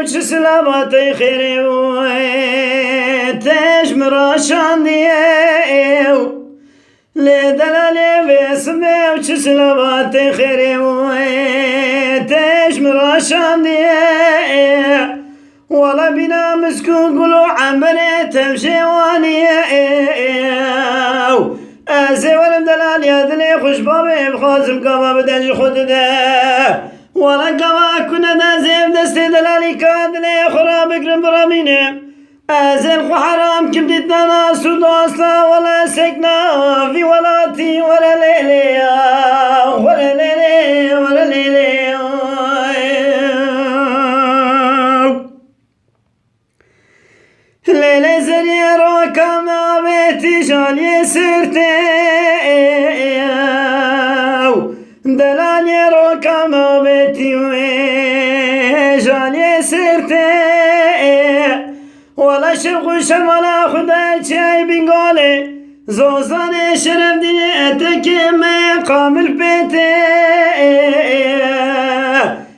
وش سلامتي خيري تجمر شانديو لدلالي باسمي وش سلامتي خيري تجمر شانديو ولا بنا مسكو قلو عمري تمشي واني ازي ولم دلال يدني خوش بابي بخوزم قوا بدنج خود ده ولا قوا كنا نازم دستي دلالي كادني خراب اقرم براميني ازي الخو حرام كم ديتنا سودوستا ولا سكنا في ولاتي ولا ليلي ولا ليلي ولا ليلي ليلة زريرو كما بيتي جالي سرتي دلالي رو كما بيتي جالي سرتي ولا شرق شمال خدا شاي بنقولي زوزاني شرف دي اتكي قامل بيتي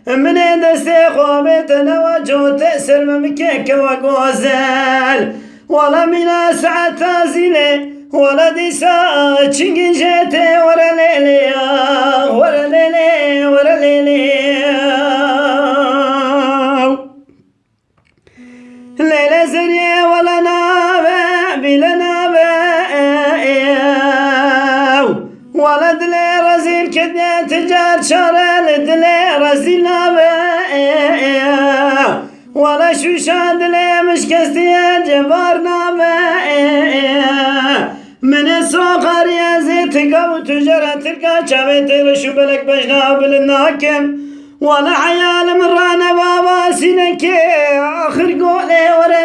من دستي خوابتنا وجو تأسر ممكيك وقوزل ولا من ساعة تازيلي ولا دي ساعة چنگin جيتي ورا ليلي ورا ليلي ورا ليلي ليلة زرية ولا نابع بلا نابع ولا دلي رزيل كدني تجار شارل دلي رزيل نابع ولا شوشان دلي مش كستي جبار نابع من السوق ريازي تلقى وتجارة تلقى شابي تلشو بلك بجنا بالناكم ولا عيال من رانا بابا سينكي آخر قولي ورا